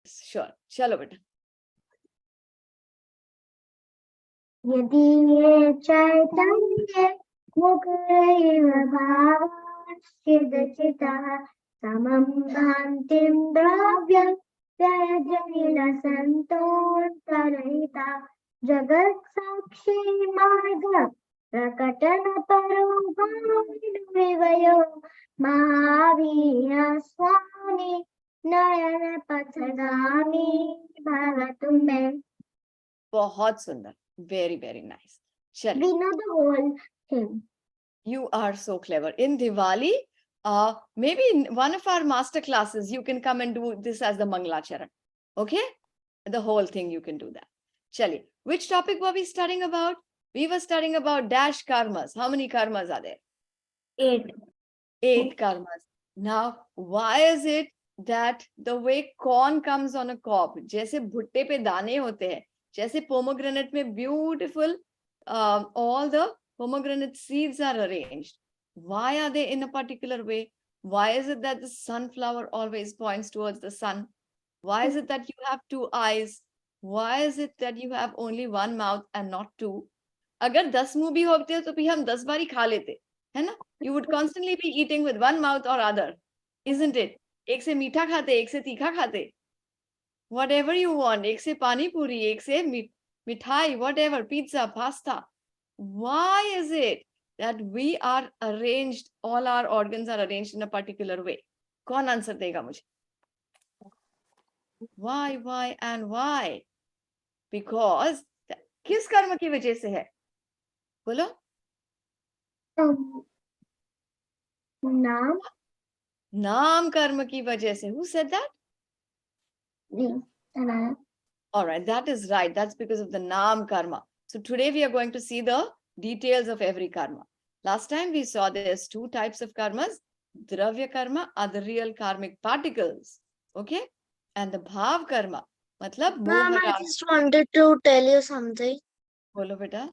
Sure, चलो बेटा। यदि ये चैतन्य मुकुरैव भावाश्चिदचितः समं भान्तिं द्रव्यं त्यजनिलसन्तोषरहिता जगत्साक्षी मार्ग प्रकटनपरो भाविनविवयो महावीर स्वामी नयनपथगामी भवतु मे। बहुत सुंदर, very very nice. चलिए, We know the whole thing. you are so clever. In Diwali, maybe in one of our master classes, you can come and do this as the Mangalacharan. Okay? The whole thing you can do that. Chaliye, which topic were we studying about? We were studying about dash karmas. How many karmas are there? 8. 8 karmas. Now, why is it that the way corn comes on a cob, जैसे भुट्टे पे दाने होते हैं, जैसे pomegranate में beautiful, all the pomegranate seeds are arranged. Why are they in a particular way? Why is it that the sunflower always points towards the sun? Why is it that you have 2 eyes? Why is it that you have only 1 mouth and not 2? अगर 10 मुंह भी होते तो भी हम 10 बारी खा लेते, है ना? You would constantly be eating with 1 mouth or other, isn't it? एक से मीठा खाते, एक से तीखा खाते. Whatever you want, एक से पानी पूरी, एक से मिठाई, whatever, pizza, pasta. Why is it that we are arranged, all our organs are arranged in a particular way? कौन आंसर देगा मुझे? Why and why? Because किस कर्म की वजह से है? बोलो. नाम. नाम कर्म की वजह से. Who said that? All right, that is right. That's because of the naam karma. So today we are going to see the details of every karma. Last time we saw there's 2 types of karmas. Dravya karma are the real karmic particles. Okay? And the bhav karma, matlab Ma'am, I just wanted to tell you something. Bolo beta.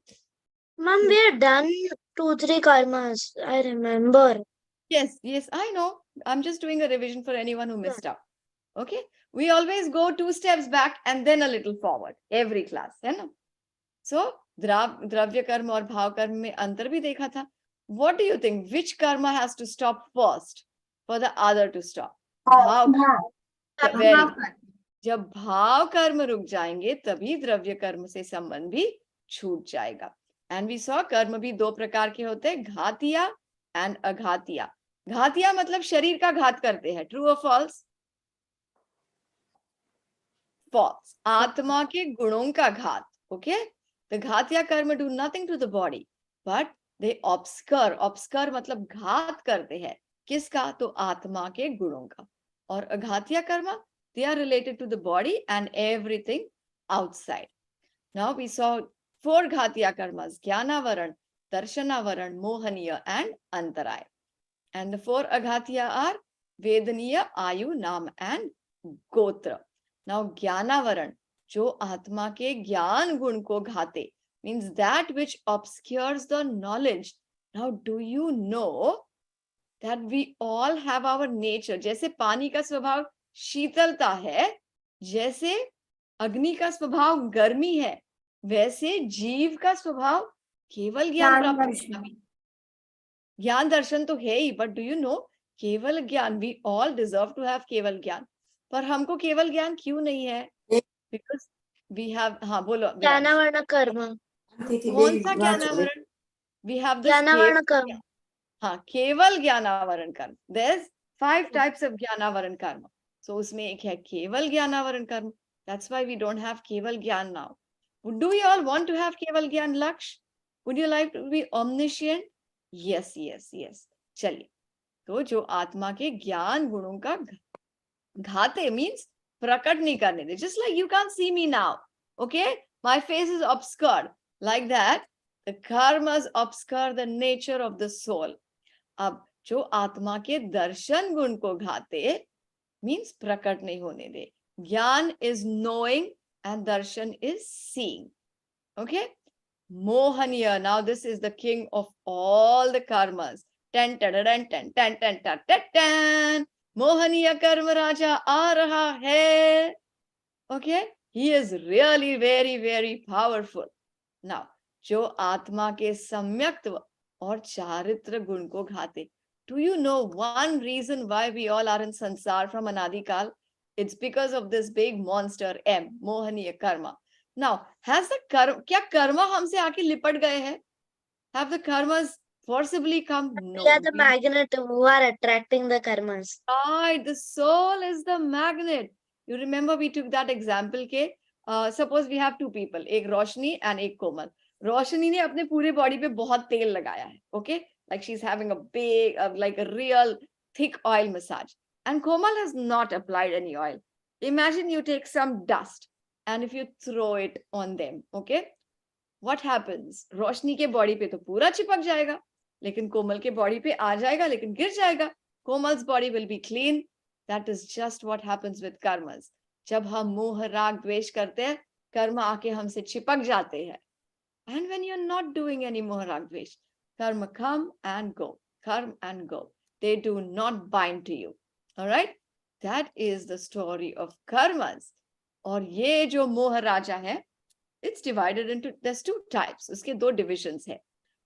Ma'am, we are done 2-3 karmas. I remember. Yes, I know. I'm just doing a revision for anyone who missed out. Okay? We always go 2 steps back and then a little forward. Every class. है ना? So, द्रव्य कर्म और भाव कर्म में अंतर भी देखा था. What do you think? Which karma has to stop first for the other to stop? भाव. Very good. जब भाव कर्म रुक जाएंगे तभी द्रव्य कर्म से संबंध भी छूट जाएगा. And we saw कर्म भी 2 प्रकार के होते हैं, घातिया and अघातिया. घातिया मतलब शरीर का घात करते हैं. True or false? False. आत्मा के गुणों का घात. Okay? The घातिया कर्म do nothing to the body, but they obscure. Obscure मतलब घात करते हैं. किसका? तो आत्मा के गुणों का. और अघातिया कर्म, they are related to the body and everything outside. Now we saw 4 घातिया karmas: ज्ञानावरण, दर्शनावरण, मोहनीय and अंतराय. And the 4 अघातिया are वेदनीय, आयु, नाम and गोत्र. Now ज्ञानावरण, जो आत्मा के ज्ञान गुण को घाते, means that which obscures the knowledge. Now do you know that we all have our nature? जैसे पानी का स्वभाव शीतलता है, जैसे अग्नि का स्वभाव गर्मी है, वैसे जीव का स्वभाव केवल ज्ञान प्राप्त करना. ज्ञान दर्शन तो है ही, but do you know, केवल ज्ञान, we all deserve to have केवल ज्ञान. पर हमको केवल ज्ञान क्यों नहीं है? Because we have, हाँ बोलो. ज्ञानावरण कर्म. कौन सा ज्ञानावरण? We have this ज्ञानावरण कर्म. हाँ, केवल ज्ञानावरण कर्म. There's 5 types of ज्ञानावरण कर्म. So उसमें एक है केवल ज्ञानावरण कर्म. That's why we don't have केवल ज्ञान now. Do you all want to have केवल ज्ञान, Laksh? Would you like to be omniscient? Yes. चलिए. तो जो आत्मा के ज्ञान गुणों का घाते means प्रकट नहीं करने दे. Just like you can't see me now. Okay? My face is obscured. Like that, the karmas obscure the nature of the soul. अब जो आत्मा के दर्शन गुण को घाते means प्रकट नहीं होने दे. ज्ञान is knowing and darshan is seeing. Okay? Mohanīya. Now this is the king of all the karmas. Tan tan tan tan tan tan tan tan. मोहनीय कर्म राजा आ रहा है. Okay, he is really very very powerful. Now, जो आत्मा के सम्यक्त्व और चारित्र गुण को घाते. Do you know one reason why we all are in sansar from anadikal? It's because of this big monster M, मोहनीय karma. Now, has the karma, क्या कर्मा हमसे आके लिपट गए हैं? Have the karmas forcibly come? We No. are the magnet who are attracting the karmas. Right, the soul is the magnet. You remember we took that example के suppose we have two people, एक रोशनी and एक कोमल. रोशनी ने अपने पूरे body पे बहुत तेल लगाया है, okay? Like she's having a big, like a real thick oil massage. And Komal has not applied any oil. Imagine you take some dust and if you throw it on them, okay? What happens? रोशनी के body पे तो पूरा चिपक जाएगा, लेकिन कोमल के body पे आ जाएगा, लेकिन गिर जाएगा. Komal's body will be clean. That is just what happens with karmas. जब हम मोह राग द्वेष करते हैं, कर्म आके हमसे चिपक जाते हैं. And when you're not doing any moh rag dvesh, karma come and go, come and go. They do not bind to you. All right? That is the story of karmas. और ये जो मोह राजा है, it's divided into, there's two types. उसके दो divisions है.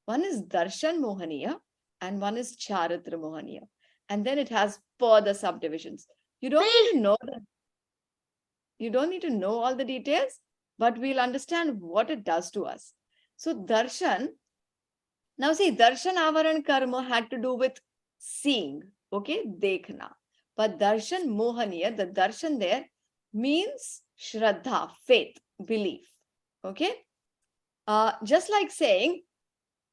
One is darshan mohaniya and one is charitra mohaniya. And then it has further subdivisions. You don't need to know them. You don't need to know all the details, but we'll understand what it does to us. So darshan, now see, darshan avaran karma had to do with seeing, okay, dekhna. But darshan mohaniya, the darshan there means shraddha, faith, belief, okay. Just like saying,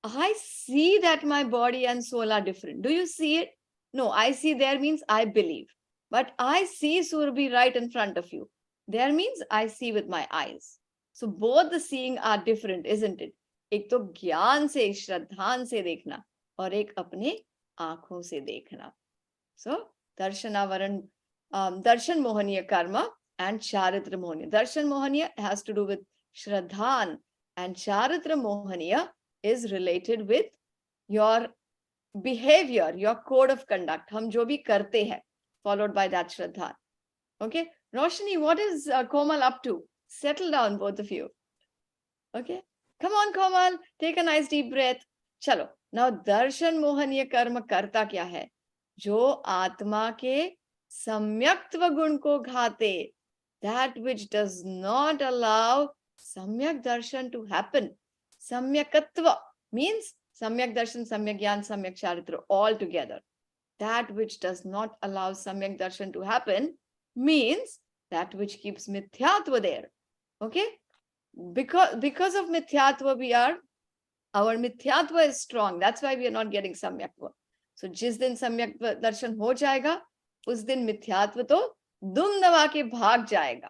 I see that my body and soul are different. Do you see it? No, I see there means I believe. But I see Surabhi right in front of you. There means I see with my eyes. So both the seeing are different, isn't it? एक तो ज्ञान से, श्रद्धान से देखना और एक अपने आंखों से देखना. So darshanavaran, darshan mohaniya karma and charitra mohaniya. Darshan mohaniya has to do with shraddhan and charitra mohaniya is related with your behavior, your code of conduct. हम जो भी करते हैं, followed by that shraddha. Okay, Roshni, what is Komal up to? Settle down, both of you. Okay, come on, Komal, take a nice deep breath. चलो, now darshan mohaniya karma करता क्या है? जो आत्मा के सम्यक्त्व गुण को घाते, that which does not allow samyak darshan to happen. Samyakatva means samyak darshan, samyak gyan, samyak charitra all together. That which does not allow samyak darshan to happen means that which keeps mithyatva there. Okay? Because of mithyatva, our mithyatva is strong. That's why we are not getting samyakva. So जिस दिन सम्यक दर्शन हो जाएगा, उस दिन मिथ्यात्व तो दुम दबा के भाग जाएगा.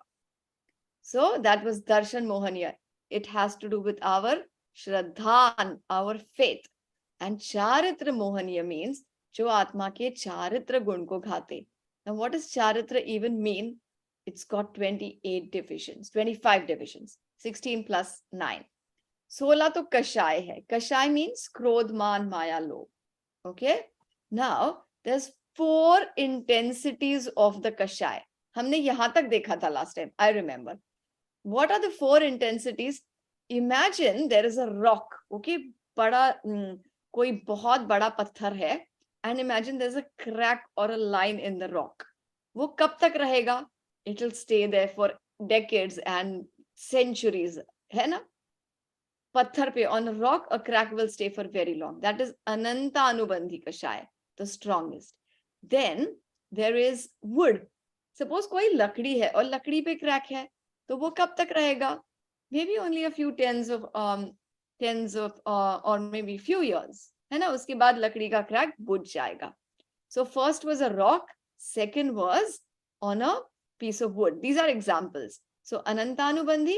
So that was darshan mohaniya. It has to do with our shraddhan, our faith. And charitra mohaniya means जो आत्मा के चारित्र गुण को घाते. Now what does charitra even mean? It's got 28 divisions, 25 divisions, 16 plus 9. 16 तो कषाय है. कषाय means क्रोध, मान, माया, लोभ. Okay? Now there's 4 intensities of the kashaya. हमने यहाँ तक देखा था last time, I remember. What are the 4 intensities? Imagine there is a rock, okay? बड़ा कोई बहुत बड़ा पत्थर है, and imagine there's a crack or a line in the rock. वो कब तक रहेगा? It will stay there for decades and centuries, है ना? पत्थर पे, on a rock, a crack will stay for very long. That is ananta anubandhi kashaya, the strongest. Then there is wood. Suppose कोई लकड़ी है और लकड़ी पे crack है, तो वो कब तक रहेगा? Maybe only a few tens of or maybe few years, है ना? उसके बाद लकड़ी का crack बुझ जाएगा. So first was a rock, second was on a piece of wood. These are examples. So anantanubandhi,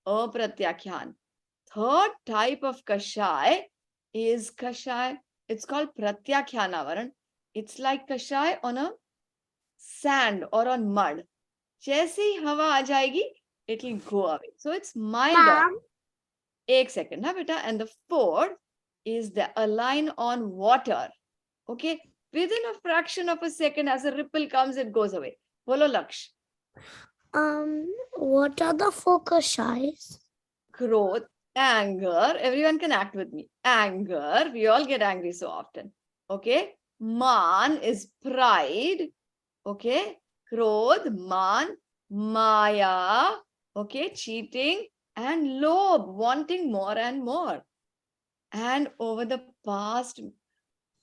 apratyakhyan. Third type of kashaya is kashaya. It's called pratyakhyanaavaran. It's like kashaya on a sand or on mud. जैसे ही हवा आ जाएगी, it will go away. So it's milder. एक second, हाँ बेटा. And the fourth is a line on water. Okay, within a fraction of a second, as a ripple comes, it goes away. बोलो लक्ष्य. What What are the four kashais? Growth, anger. Everyone can act with me. Anger. We all get angry so often. Okay. Man is pride. Okay. Krodh, man, maya. Okay. Cheating. And lobh, wanting more and more. And over the past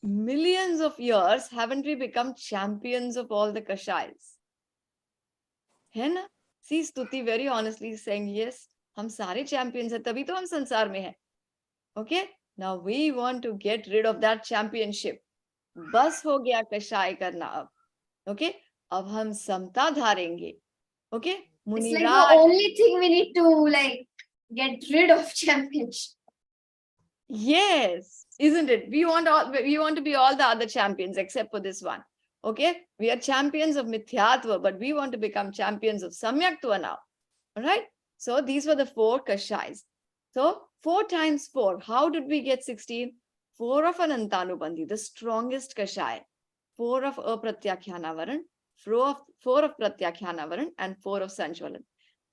millions of years, haven't we become champions of all the kashais? है ना? See, Stuti very honestly is saying, yes, हम सारे champions हैं, तभी तो हम संसार में हैं. Okay? Now we want to get rid of that championship. बस हो गया कषाय करना अब. Okay? अब हम समता धारेंगे. Okay? It's like Muniraj. the only thing we need to like get rid of championship. Yes, isn't it? We want to be all the other champions except for this one. Okay, we are champions of mithyatva, but we want to become champions of samyaktva now. All right. So these were the four kashais. So 4 times 4. How did we get 16? 4 of Anantanubandhi, the strongest kashai. 4 of Apratyakhyanavaran, 4 of Pratyakhyanavaran, and 4 of Sanchvalan.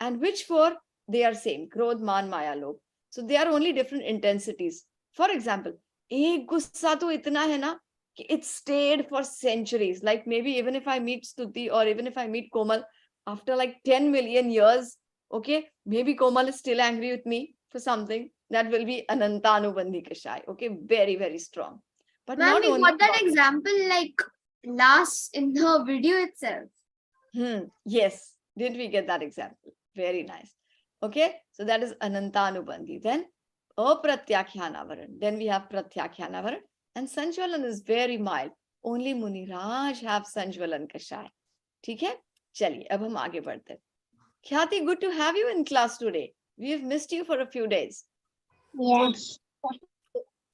And which 4? They are same. Krodh, Man, Maya, Lobh. So they are only different intensities. For example, एक गुस्सा तो इतना है ना कि it stayed for centuries. Like maybe even if I meet Stuti or even if I meet Komal after like 10 million years, okay, maybe Komal is still angry with me for something. That will be Anantanubandhi Kashai. Okay, very, very strong. But Ma'am, not we only got that example like last in the video itself. Yes, did we get that example? Very nice. Okay, so that is Anantanubandhi. Then Apratyakhyanavaran. Then we have Pratyakhyanavaran. And Sanchvalan is very mild. Only Muniraj have Sanchvalan Kashai. ठीक है? चलिए, अब हम आगे बढ़ते हैं. Khyati, good to have you in class today. We have missed you for a few days. Yes.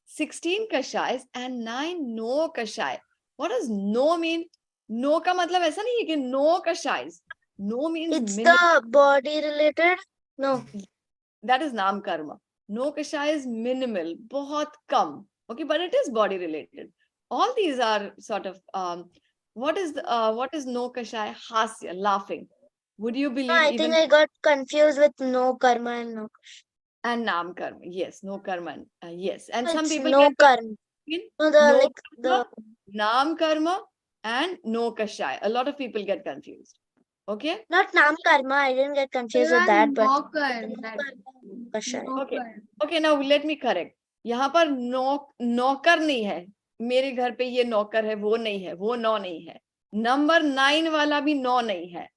16 kashais and 9 no kashai. What does no mean? No का मतलब ऐसा नहीं है कि no kashais. No means It's minimal. the body related? No. That is naam karma. No kashai is minimal, बहुत कम. Okay, but it is body related. All these are sort of what is no kashai? Hasya, laughing. Would you believe I even think I got confused with no karma and no kasha. and naam karma? Yes, no karma. Yes, and some It's people no get karma. confused. No, the No like karma, the naam karma and no kashai. A lot of people get confused. Okay. not naam karma. I didn't get confused with that, but no Nokar. karma, kasha. Okay. Okay, now let me correct. यहाँ पर नौकर नहीं है. मेरे घर पे ये नौकर है, वो नहीं है, वो 9 नहीं है. नंबर 9 वाला भी 9 नहीं है.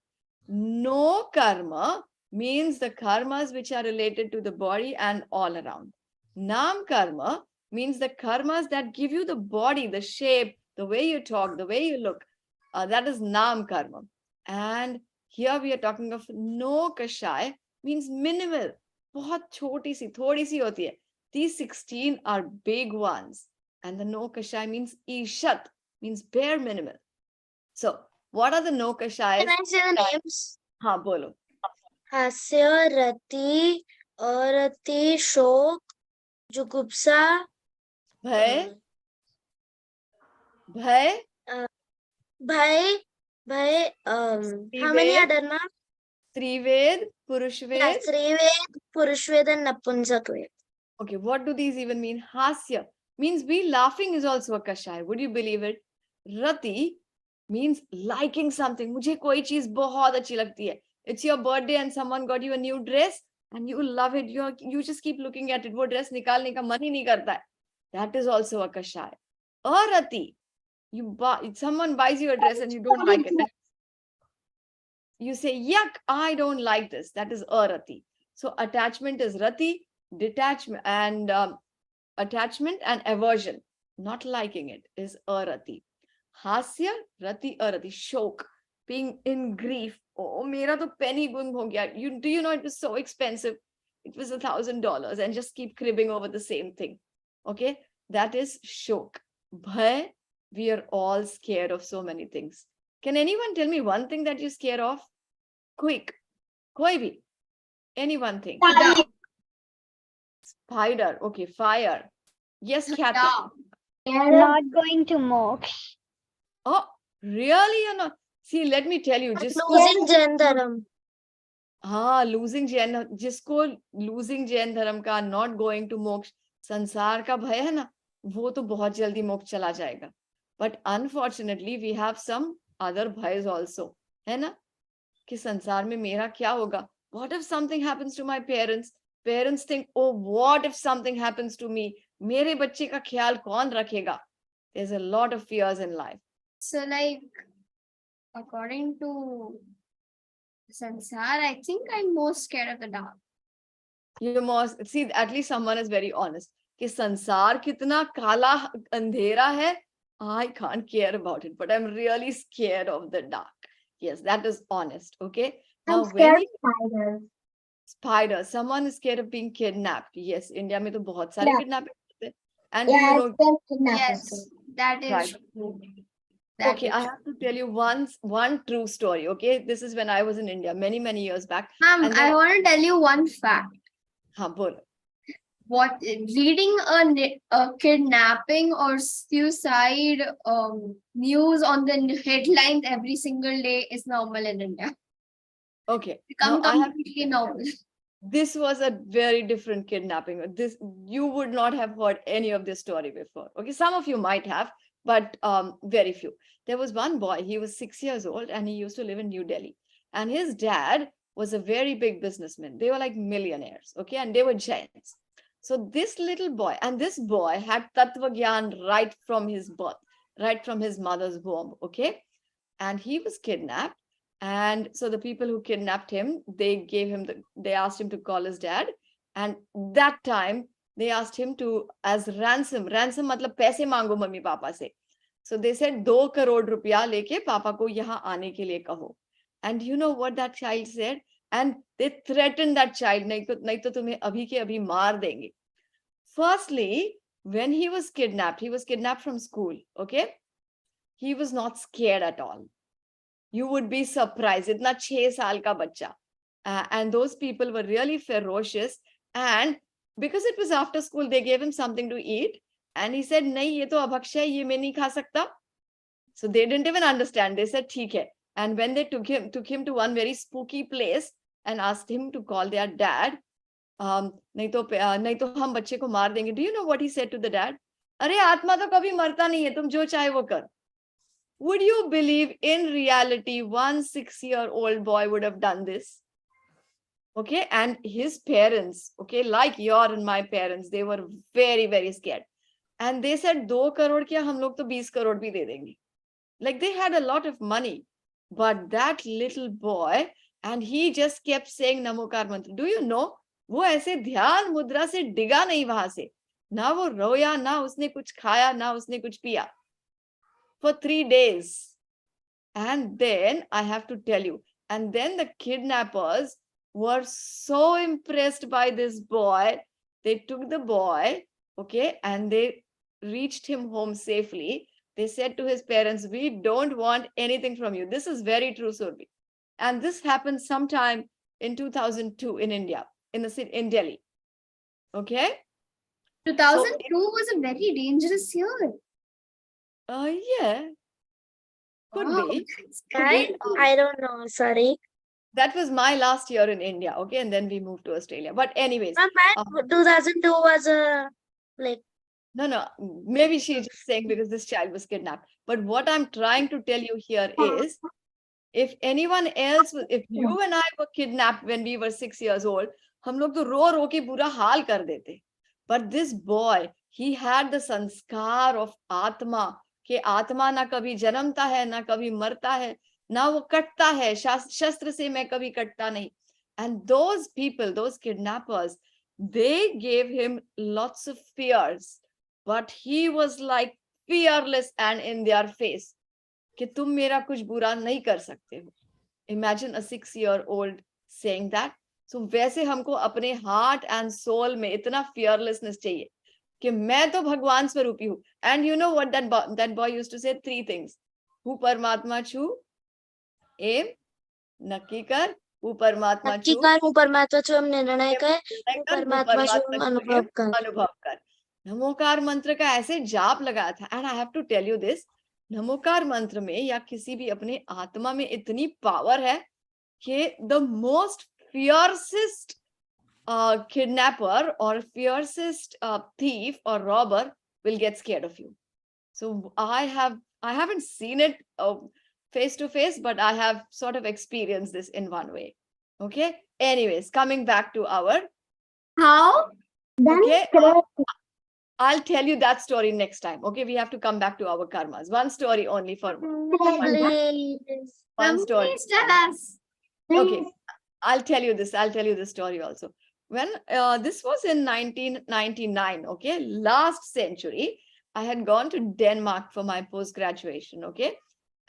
No karma means the karmas which are related to the body and all around. Nam karma means the karmas that give you the body, the shape, the way you talk, the way you look. That is nam karma. And here we are talking of no kashai means minimal. बहुत छोटी सी, थोड़ी सी होती है. These 16 are big ones. And the no kashai means ishat, means bare minimal. So, what are the no kashais? Can I say the names? हाँ, बोलो. Hasya, Rati, Arati, Shok, Jugupsa, भय, भय, Bhai, Bhai, how many are there, ma'am? Trived, पुरुषवेद. Yes, Srived, Purushved, and Napunsakved. Okay, what do these even mean? Hasya means be laughing is also a kashai. Would you believe it? Rati means liking something. मुझे कोई चीज बहुत अच्छी लगती है. It's your birthday and someone got you a new dress and you love it. You just keep looking at it. वो dress निकालने का मन ही नहीं करता है. That is also a kashai. Arati, someone buys you a dress and you don't like it. You say, yuck, I don't like this. That is arati. So attachment is rati, detachment and aversion. Not liking it is arati. Hasya, rati, arati. Shok, being in grief. Oh, mera to penny gum ho gaya. Do you know it was so expensive? It was $1,000 and just keep cribbing over the same thing. Okay, that is shok. Bhay, we are all scared of so many things. Can anyone tell me one thing that you're scared of? Quick. Koi bhi. Any one thing. Spider. Okay, fire. Yes, Khyati. Not going to moksha. Oh, really? You're not? See, let me tell you. Just Losing Jandharam. हाँ, losing Jain, जिसको losing Jain धर्म का, not going to मोक्ष, संसार का भय है ना, वो तो बहुत जल्दी मोक्ष चला जाएगा. But unfortunately we have some other biases also, है ना, कि संसार में मेरा क्या होगा. What if something happens to my parents. Parents think, oh what if something happens to me, मेरे बच्चे का ख्याल कौन रखेगा. There is a lot of fears in life. So like according to Sansar, I think I'm most scared of the dark. You must see, at least someone is very honest, कि संसार कितना काला अंधेरा है. I can't care about it, but I'm really scared of the dark. Yes, that is honest. Okay. Now, I'm scared of spiders. Spider, someone is scared of being kidnapped. Yes, India में तो बहुत सारे Yeah. kidnapping होते हैं. And do Yeah, you I'm know, scared of kidnappers Yes, too. that is Right. true. That okay, is I have to tell you one true story. Okay, this is when I was in India many years back. Ma'am, And I then, want to tell you one fact. हाँ बोलो. What reading a kidnapping or suicide news on the headlines every single day is normal in India. Okay, Become now I have. completely normal. This was a very different kidnapping. This, you would not have heard any of this story before. Okay, some of you might have, but very few. There was one boy, he was 6 years old, and he used to live in New Delhi. And his dad was a very big businessman. They were like millionaires, okay, and they were giants. So this little boy, and this boy had Tattva Gyan right from his birth, right from his mother's womb, okay? And he was kidnapped. And so the people who kidnapped him, they asked him to call his dad. And that time they asked him to, as ransom मतलब पैसे मांगो mummy papa से. So they said 2 crore रुपया लेके पापा को यहाँ आने के लिए कहो. And you know what that child said? And they threatened that child, नहीं तो तुम्हें अभी के अभी मार देंगे. Firstly, when he was kidnapped from school, okay? He was not scared at all. You would be surprised. Itna 6 saal ka bachcha. And those people were really ferocious. And because it was after school, they gave him something to eat. And he said, nahi, ye to abhaksha hai, ye main nahi kha sakta. So they didn't even understand. They said, theek hai. And when they took him to one very spooky place and asked him to call their dad, nahi to hum bachche ko maar denge. Do you know what he said to the dad? Arey, आत्मा तो कभी मरता नहीं है, तुम जो चाहे वो कर. Would you believe in reality 1 6-year-old boy would have done this? Okay, and his parents, okay, like your and my parents, they were very scared. And they said 2 crore kya, hum log to 20 crore bhi de denge. Like they had a lot of money. But that little boy, and he just kept saying Namokar mantra. Do you know? वो ऐसे ध्यान मुद्रा से डिगा नहीं वहां से. ना वो रोया, ना उसने कुछ खाया, ना उसने कुछ पिया. For 3 days. And then I have to tell you, and then the kidnappers were so impressed by this boy. They took the boy, okay, and they reached him home safely. They said to his parents, we don't want anything from you. This is very true, Surbi. And this happened sometime in 2002 in India, in the city, in Delhi. Okay? 2002 was a very dangerous year. Yeah. Could Wow, be. that's I, crazy. I don't know, sorry. That was my last year in India, okay? And then we moved to Australia. But anyways. My 2002 was a, like, No, maybe she's just saying because this child was kidnapped. But what I'm trying to tell you here is, if anyone else, if you and I were kidnapped when we were 6 years old, हम लोग तो रो के बुरा हाल कर देते. But this boy, he had the sanskar of Atma, कि आत्मा ना कभी जन्मता है, ना कभी मरता है, ना वो कटता है, शस्त्र से मैं कभी कटता नहीं. And those people, those kidnappers, they gave him lots of fears. But he was like fearless and in their face. कि तुम मेरा कुछ बुरा नहीं कर सकते हो. Imagine a 6-year-old saying that. So वैसे हमको अपने heart and soul में इतना fearlessness चाहिए कि मैं तो भगवान स्वरूपी हूँ. And you know what that boy used to say? 3 things. हूँ परमात्मा छू, एम नक्की कर, हूँ परमात्मा नक्की छू, कर, हूँ परमात्मा छू, हम निर्णय कर, हूँ परमात्मा छू, अनुभव कर. अनुभव कर. नमोकार मंत्र का ऐसे जाप लगाया था. And I have to tell you this, Namokar मंत्र में या किसी भी अपने आत्मा में इतनी पावर है कि the most fiercest kidnapper or fiercest thief or robber will get scared of you. So I haven't seen it face to face, but I have sort of experienced this in one way. Okay. Anyways, coming back to our How? okay. I'll tell you that story next time. Okay, we have to come back to our karmas. One story only for Please. one story. Please tell us. Okay, I'll tell you this. I'll tell you this story also. When this was in 1999, okay, last century, I had gone to Denmark for my post-graduation, okay,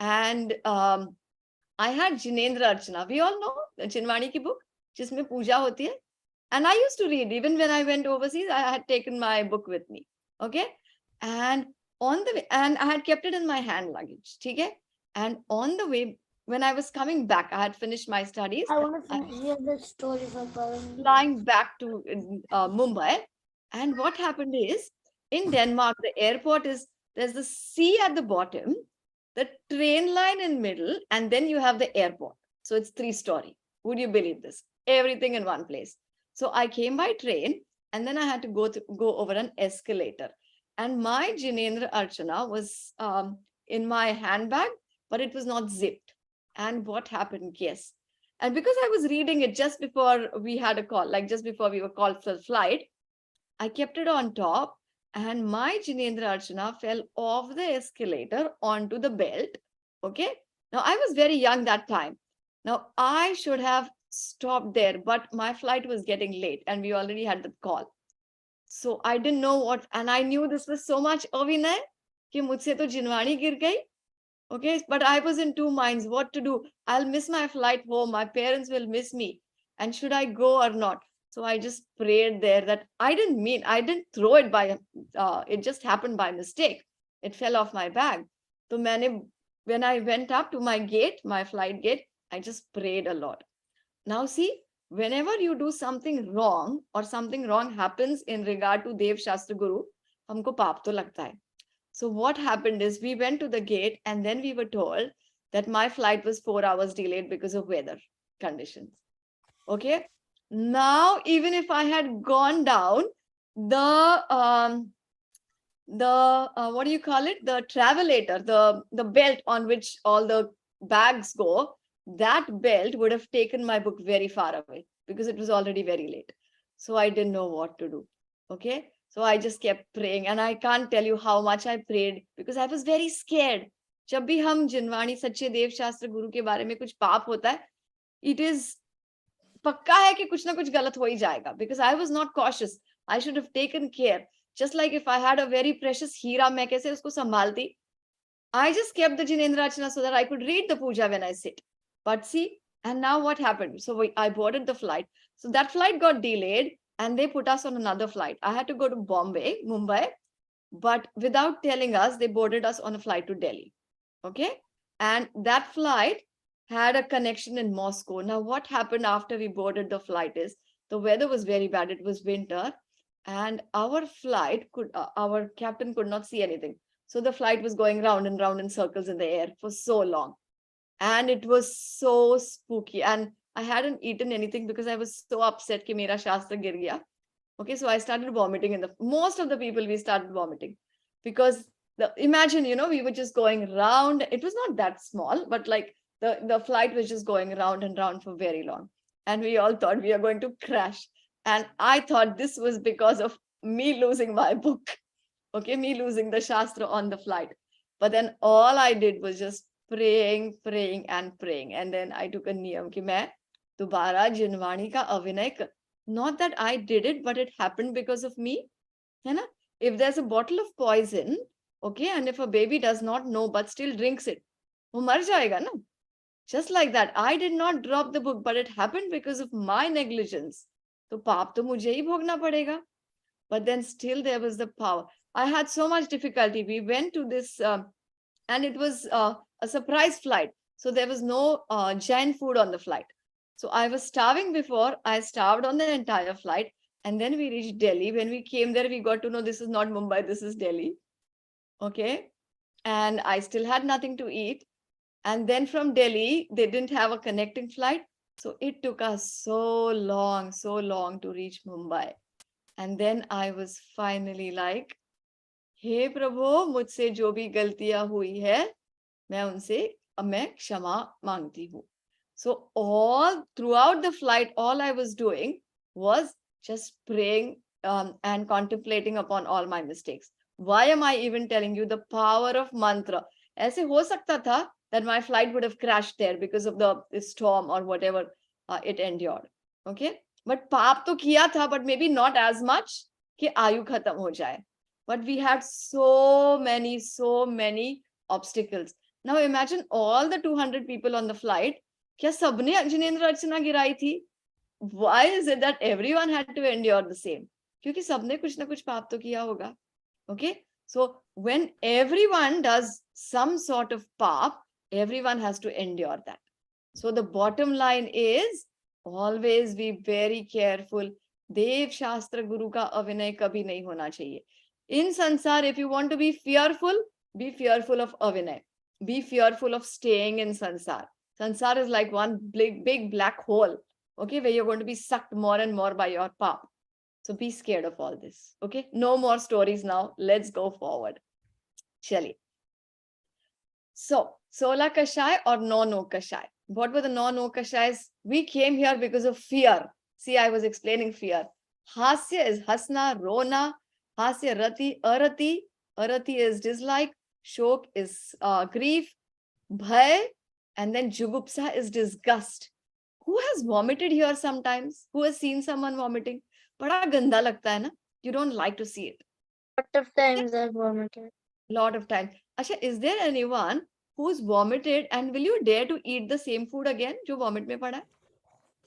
and I had Jinendra Archana. We all know the Chinwani ki book, जिसमें पूजा होती है. And I used to read, even when I went overseas, I had taken my book with me, okay, and on the way, and I had kept it in my hand luggage, okay, and on the way, when I was coming back, I had finished my studies. I want to hear the story for Pawan. Flying back to Mumbai. And what happened is, in Denmark, the airport is, there's the sea at the bottom, the train line in middle, and then you have the airport. So it's 3-story. Would you believe this? Everything in one place. So I came by train, and then I had to go over an escalator. And my Jinendra Archana was in my handbag, but it was not zipped. And what happened? Yes. And because I was reading it just before we had a call, like just before we were called for the flight, I kept it on top, and my Jinendra Archana fell off the escalator onto the belt. Okay. Now, I was very young that time. Now, I should have stopped there, but my flight was getting late and we already had the call. So I didn't know what, and I knew this was so much Avinay कि मुझसे तो जिनवानी गिर गई. Okay, but I was in two minds what to do. I'll miss my flight home. My parents will miss me. And should I go or not? So I just prayed there that I didn't throw it it just happened by mistake. It fell off my bag. So when I went up to my gate, my flight gate, I just prayed a lot. Now see, whenever you do something wrong or something wrong happens in regard to Dev Shastra Guru, हमको पाप तो लगता है. So what happened is we went to the gate and then we were told that my flight was 4 hours delayed because of weather conditions. Okay. Now, even if I had gone down, what do you call it? The travelator, the belt on which all the bags go, that belt would have taken my book very far away because it was already very late. So I didn't know what to do. Okay. So I just kept praying, and I can't tell you how much I prayed because I was very scared. जब भी हम जिनवाणी सच्चे देव शास्त्र गुरु के बारे में कुछ पाप होता है, it is पक्का है कि कुछ ना कुछ गलत हो ही जाएगा because I was not cautious. I should have taken care. Just like if I had a very precious हीरा, मैं कैसे उसको संभालती? I just kept the Jinendra Archana so that I could read the puja when I sit. But see, and now what happened? So I boarded the flight. So that flight got delayed. And they put us on another flight. I had to go to Mumbai, but without telling us, they boarded us on a flight to Delhi. Okay. And that flight had a connection in Moscow. Now, what happened after we boarded the flight is the weather was very bad. It was winter and our captain could not see anything. So the flight was going round and round in circles in the air for so long. And it was so spooky. And I hadn't eaten anything because I was so upset कि मेरा शास्त्र गिर गया. Okay, so I started vomiting most of the people, we started vomiting because imagine, we were just going round. It was not that small, but like the flight was just going round and round for very long. And we all thought we are going to crash. And I thought this was because of me losing my book. Okay, me losing the shastra on the flight. But then all I did was just praying and praying. And then I took a niyam कि मैं दोबारा जिनवाणी का अभिनय not that I did it, but it happened because of me. है ना? If there's a bottle of poison, okay, and if a baby does not know but still drinks it, वो मर जाएगा ना? Just like that, I did not drop the book, but it happened because of my negligence. तो पाप तो मुझे ही भोगना पड़ेगा. But then still there was the power. I had so much difficulty. We went to this, and it was a surprise flight. So there was no Jain food on the flight. So I was starving before. I starved on the entire flight. And then we reached Delhi. When we came there, we got to know this is not Mumbai, this is Delhi. Okay. And I still had nothing to eat. And then from Delhi, they didn't have a connecting flight. So it took us so long to reach Mumbai. And then I was finally like, हे प्रभु, मुझसे जो भी गलतियां हुई है, मैं क्षमा मांगती हूँ. So all throughout the flight, all I was doing was just praying and contemplating upon all my mistakes. Why am I even telling you the power of mantra? ऐसे हो सकता था that my flight would have crashed there because of the storm or whatever it endured. Okay, but पाप तो किया था, but maybe not as much कि आयु खत्म हो जाए. But we had so many obstacles. Now imagine all the 200 people on the flight. क्या सबने जिनेंद्र अर्चना गिराई थी? Why is it that everyone had to endure the same? क्योंकि सबने कुछ ना कुछ पाप तो किया होगा. Okay, so when everyone does some sort of paap, everyone has to endure that. So the bottom line is always be very careful. Dev Shastra Guru ka avinay kabhi nahi hona chahiye. In sansar, if you want to be fearful of avinay. Be fearful of staying in sansar. Sansar is like one big black hole, okay, where you're going to be sucked more and more by your paap. So be scared of all this. Okay, no more stories now. Let's go forward. Chaliye. So, Sola Kashai or No Kashai? What were the No Kashais? We came here because of fear. See, I was explaining fear. Hasya is hasna, rona. Hasya rati, arati. Arati is dislike. Shok is grief. Bhay. And then jugupsa is disgust. Who has vomited here sometimes? Who has seen someone vomiting? बड़ा गंदा लगता है ना. You don't like to see it. Lot of times I've vomited. Lot of times. Asha, is there anyone who's vomited and will you dare to eat the same food again जो vomit में पड़ा है?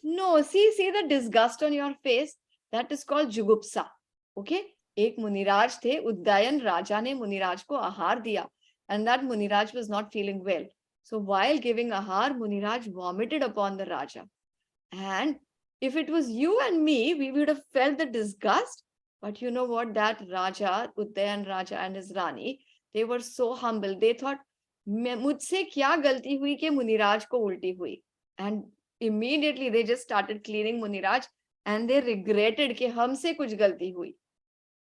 No. See the disgust on your face. That is called jugupsa. Okay. एक मुनिराज थे, उदयन राजा ने मुनिराज को आहार दिया, and that Muniraj was not feeling well. So while giving ahar, Muniraj vomited upon the Raja. And if it was you and me, we would have felt the disgust. But you know what? That Raja, Uddayan Raja and his Rani, they were so humble. They thought, मुझसे क्या गलती हुई कि मुनिराज को उल्टी हुई? And immediately they just started cleaning Muniraj and they regretted कि हमसे कुछ गलती हुई.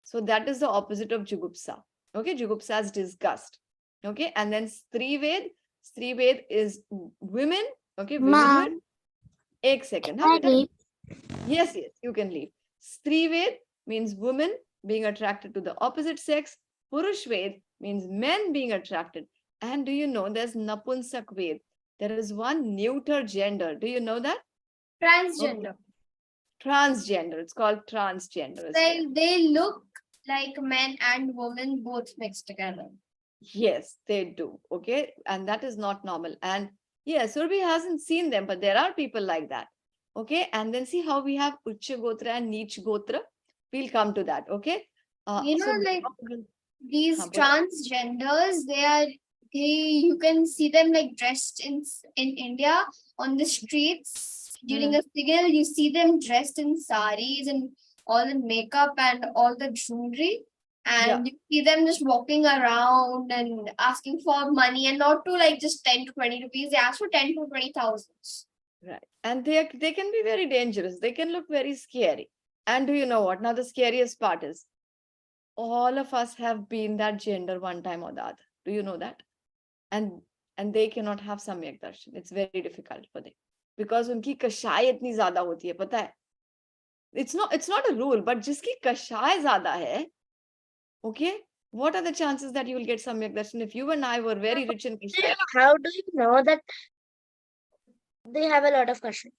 So that is the opposite of Jugupsa. Okay, Jugupsa is disgust. Okay, and then Strived is women. Okay, womenhood. Ek second. Huh, yes, you can leave. Strived means women being attracted to the opposite sex. Purushved means men being attracted. And do you know there's Napunsak Ved? There is one neuter gender. Do you know that? Transgender. Okay. Transgender. It's called transgender. They look like men and women both mixed together. Yes, they do. Okay. And that is not normal. And yes, Surabhi hasn't seen them, but there are people like that. Okay. And then see how we have Ucha Gotra and Neech Gotra. We'll come to that. Okay. Like these transgenders, you can see them like dressed in India on the streets during a signal. You see them dressed in saris and all the makeup and all the jewelry. And you see them just walking around and asking for money, and not to like just 10 to 20 rupees. They ask for 10 to 20,000. Right. And they can be very dangerous. They can look very scary. And do you know what? Now the scariest part is all of us have been that gender one time or the other. Do you know that? And they cannot have samyak darshan. It's very difficult for them. Because unki kashay itni zyada hoti hai, pata hai? It's not a rule, but jiski kashay zyada hai, okay, what are the chances that you will get samyak darshan? If you and I were very rich in kashay. How do you know that they have a lot of questions?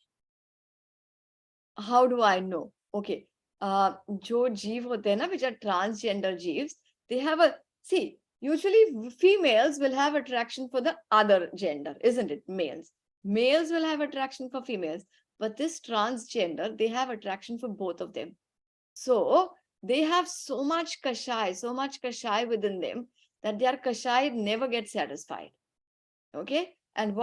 How do I know? Okay. जो जीव होते हैं ना, which are transgender jeeves, they have usually females will have attraction for the other gender, isn't it? Males will have attraction for females, but this transgender, they have attraction for both of them. So they have so much kashai within them that their kashai never gets satisfied. Okay. And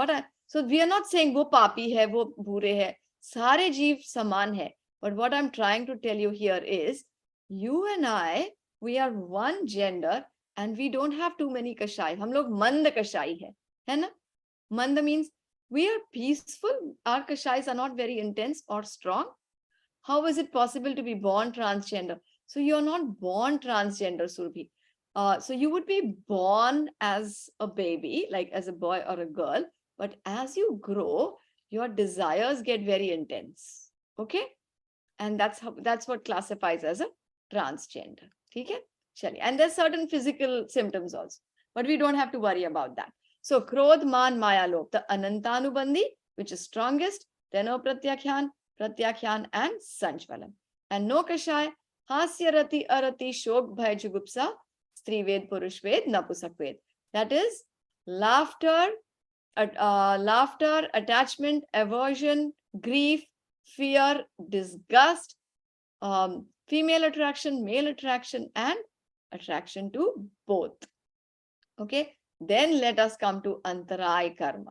so we are not saying wo papi hai, wo bure hai. Sare jeev saman hai. But what I'm trying to tell you here is, you and I, we are one gender and we don't have too many kashai. Hum log mand kashai hai na? Manda means We are peaceful. Our kashais are not very intense or strong. How is it possible to be born transgender? So you're not born transgender, Surbhi. So you would be born as a baby, like as a boy or a girl, but as you grow, your desires get very intense. Okay? And that's what classifies as a transgender. Okay? And there's certain physical symptoms also, but we don't have to worry about that. So Krodh, Man, Maya, Lobh, the Anantanubandhi, which is strongest, then Pratyakyan, and Sanchvalam. And no Kashai, Hasya, Rati, Arati, Shok, Bhai, Jugupsa, Strived, Purushved, Napusakved. That is laughter, attachment, aversion, grief, fear, disgust, female attraction, male attraction, and attraction to both. Okay. Then let us come to Antaray Karma.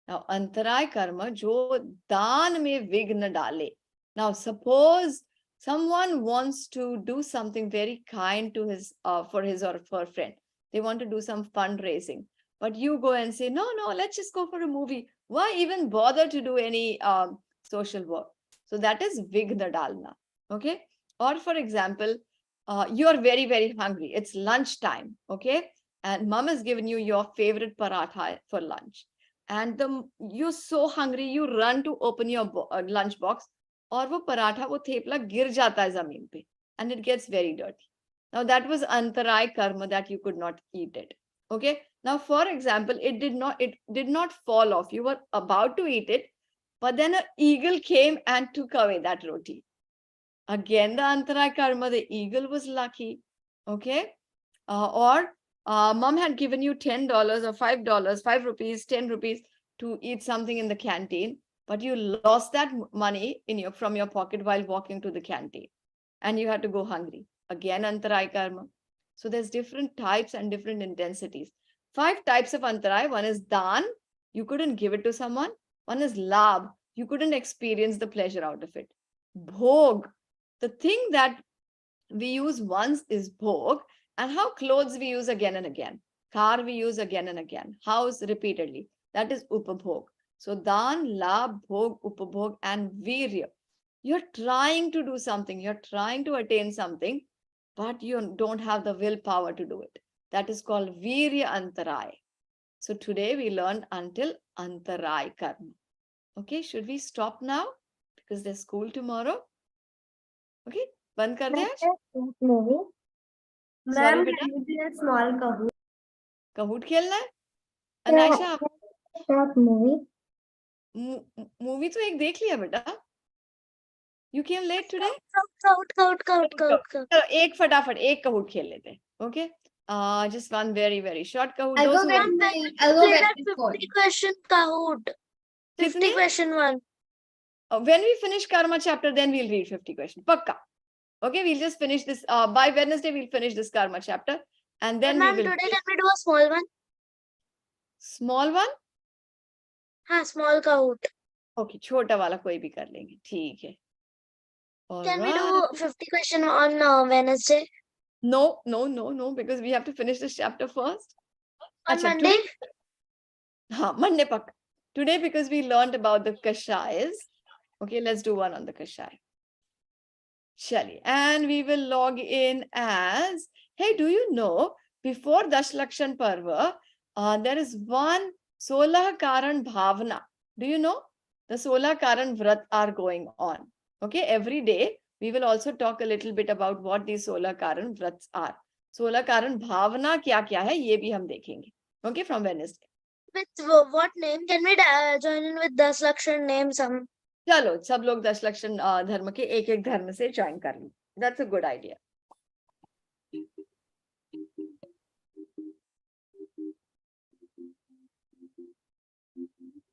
Now, Antaray Karma, jo daan mein vigna dale. Now, suppose someone wants to do something very kind to his, for his or her friend. They want to do some fundraising, but you go and say, no, let's just go for a movie. Why even bother to do any social work? So that is vigna dalna. Okay. Or for example, you are very, very hungry. It's lunchtime. Okay. And mom has given you your favorite paratha for lunch. And you're so hungry, you run to open your lunch box, और वो पराठा वो थेपला गिर जाता है जमीन पे, and it gets very dirty. Now that was antaray karma, that you could not eat it. Okay. Now, for example, it did not fall off. You were about to eat it, but then an eagle came and took away that roti. Again, the antaray karma, the eagle was lucky. Okay. Or mom had given you $10 or $5, 5 rupees, 10 rupees to eat something in the canteen, but you lost that money from your pocket while walking to the canteen, and you had to go hungry. Again, antaray karma. So there's different types and different intensities. 5 types of antaray. One is daan, you couldn't give it to someone. One is labh, you couldn't experience the pleasure out of it. Bhog, the thing that we use once is bhog, and how clothes we use again and again. Car we use again and again. House repeatedly. That is upabhog. So daan, labh, bhog, upabhog, and virya. You're trying to do something. You're trying to attain something, but you don't have the willpower to do it. That is called virya antaray. So today we learned until antaray karma. Okay, should we stop now? Because there's school tomorrow. Okay, बंद कर दे आज? Movie. Sorry, Ma'am, बेटा. can you small Kahoot? Kahoot खेलना है? Anaysha, Short movie. Movie तो एक देख लिया बेटा. You came late today? Kahoot. चलो एक फटाफट एक Kahoot खेल लेते हैं. Okay? Just one very, very short Kahoot. I'll Those go who back. want- I'll go Play back that to phone. 50 question Kahoot. 50 कितने? question one. When we finish Karma chapter, then we'll read 50 questions. Pakka. Okay, we'll just finish this. By Wednesday, we'll finish this Karma chapter. And then we Ma'am, will... today can we do a small one? Small one? हाँ, small Kahoot. Okay, छोटा वाला कोई भी कर लेंगे. ठीक है. Can we Alright. do 50 question on Wednesday? No, because we have to finish this chapter first. On Acha, Monday? Monday pakka. Today, because we learned about the kashayas. Okay, let's do one on the kashaya. Chali. And we will log in as, hey, do you know, before Dashlakshan Parva, there is one Solah Karan Bhavana. Do you know? The Solah Karan Vrat are going on. Okay, every day, we will also talk a little bit about what these Solah Karan Vrats are. Solah Karan Bhavana kya hai, ye bhi hum dekhenge. Okay, from Wednesday. With what name? Can we join in with 10 Lakshan name some? चलो सब लोग 10 लक्षण धर्म के एक धर्म से join कर लें. That's a good idea.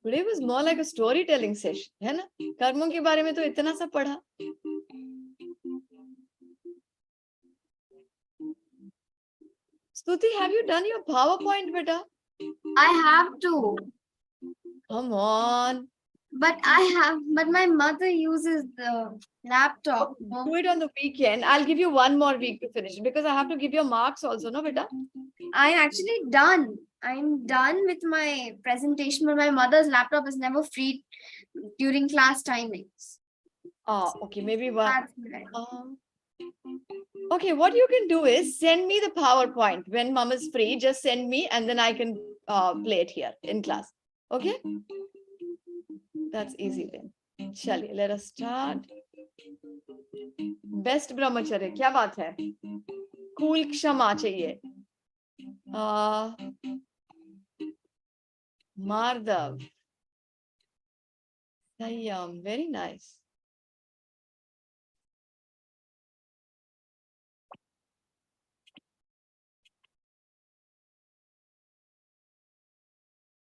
Today was more like a storytelling session, है ना? कर्मों के बारे में तो इतना सा पढ़ा. Stuti, have you done your PowerPoint, beta? I have to. Come on. But my mother uses the laptop. No? Do it on the weekend. I'll give you one more week to finish it because I have to give your marks also, no, beta? I'm actually done. I'm done with my presentation, but my mother's laptop is never free during class timings. Oh, okay, maybe one. That's right. Okay, what you can do is send me the PowerPoint when mom is free. Just send me and then I can play it here in class. Okay? That's easy then. Chaliye, let us start. Best brahmacharya, क्या बात है? Cool क्षमा चाहिए. Mardav. Sayyam, very nice.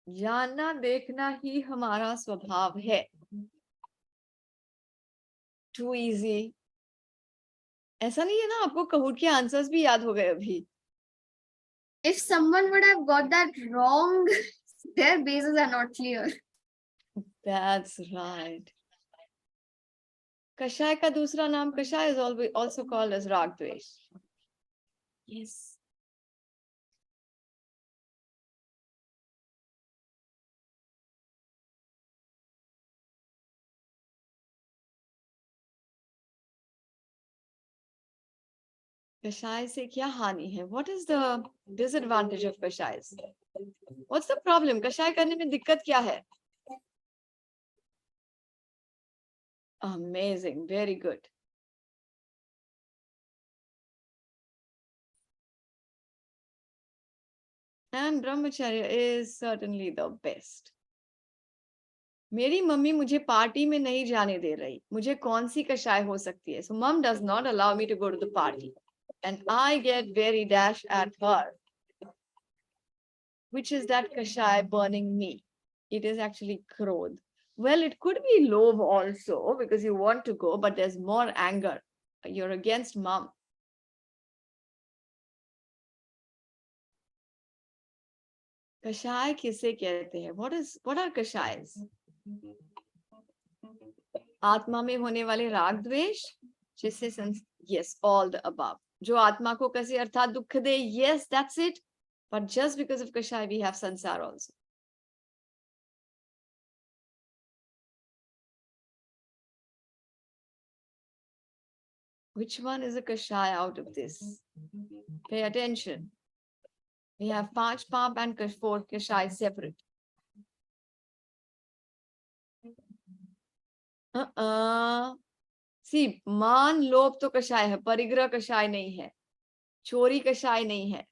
जानना देखना ही हमारा स्वभाव है. Too easy. ऐसा नहीं है ना, आपको कहूट के आंसर्स भी याद हो गए अभी. If someone would have got that wrong, their bases are not clear. That's right. कषाय का दूसरा नाम कषाय is always also called as rag dvesh. Yes. कषाय से क्या हानि है? What is the disadvantage of कषाय? What's the problem? कषाय करने में दिक्कत क्या है? Amazing, very good. And brahmacharya is certainly the best. मेरी मम्मी मुझे पार्टी में नहीं जाने दे रही. मुझे कौन सी कषाय हो सकती है? So mom does not allow me to go to the party. And I get very dash at her. Which is that kashai burning me? It is actually krodh. Well, it could be love also because you want to go, but there's more anger. You're against mom. Kashai किसे कहते हैं? What are kashayas? आत्मा में होने वाले राग द्वेष, जिससे yes, all the above. जो आत्मा को कसे अर्थात दुख दे, yes, that's it. But just because of kashai, we have sansar also. Which one is a kashai out of this? Pay attention. We have 5 pap and 4 kashai separate. See, मान लोभ तो कषाय है, परिग्रह कषाय नहीं है, चोरी कषाय नहीं है.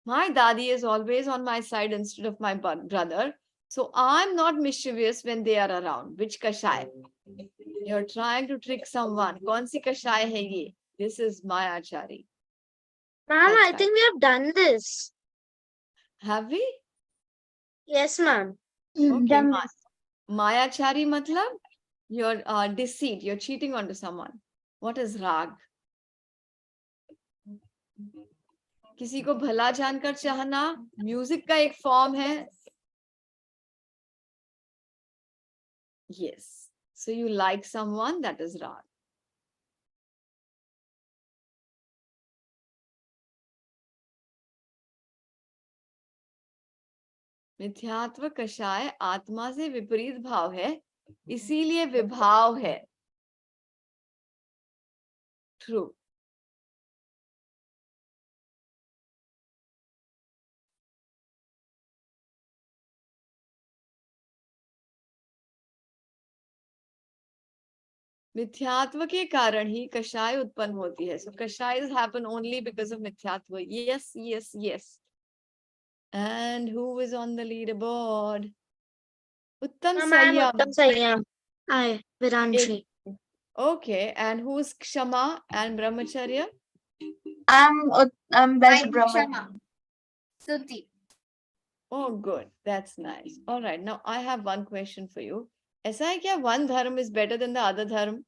My daddy is always on my side instead of my brother, so I'm not mischievous when they are around. Which kashai? You're trying to trick someone. कौन सी कषाय है ये? This is Mayachari. Ma'am, I think we have done this. Have we? Yes, ma'am. Okay. Mayachari matlab you're deceit. You're cheating onto someone. What is rag? किसी को भला जानकर चाहना music का एक फॉर्म है. Yes. So you like someone, that is rag. मिथ्यात्व कषाय आत्मा से विपरीत भाव है, इसीलिए विभाव है. True. मिथ्यात्व के कारण ही कषाय उत्पन्न होती है. So kashayas happen only because of मिथ्यात्व. Yes, yes, yes. And who is on the leaderboard? Uttam Sayyam. Uttam Sayyam. Hi, Viranshi. Okay, and who's Kshama and Brahmacharya? I'm best Brahmacharya. Suti. Oh, good. That's nice. All right. Now I have one question for you. ऐसा है क्या one dharma is better than the other dharma?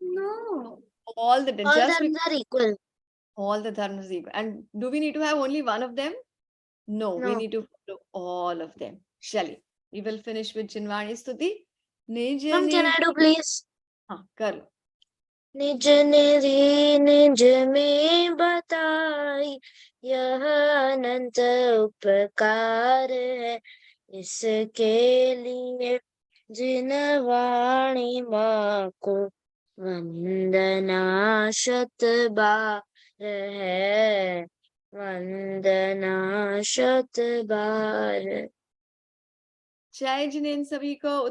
No. All dharmas are equal. All the dharmas are equal. And do we need to have only one of them? No, we No. need to follow all of them. चलिए, we will finish with Jinwani Stuti. निज Ma'am, can I do please? हाँ, कर लो. निज निधि निज में बताई, यह अनंत उपकार है, इसके लिए जिन वाणी माँ को वंदना शत बार है, वंदना शत बार. जय जिनेन्द्र सभी को.